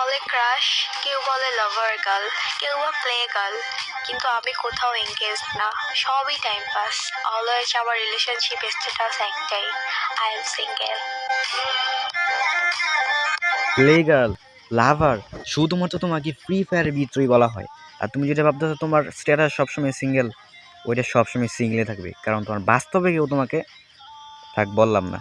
বলে ক্রাশ, কেউ বলে লাভার গার্ল, কেউ বা প্লে গার্ল, কিন্তু আমি কোথাও এঙ্গেজ না, সবই টাইম পাস। অলওয়েজ আমার রিলেশনশিপ স্ট্যাটাস একটাই, I am single. Play girl, lover, শুধুমাত্র তোমাকে ফ্রি ফায়ারের ভিতরেই বলা হয়। আর তুমি যেটা ভাবতেছো তোমার স্ট্যাটাস সবসময় সিঙ্গেল, ওইটা সবসময় সিঙ্গেলে থাকবে, কারণ তোমার বাস্তবে কেউ তোমাকে থাক বললাম না।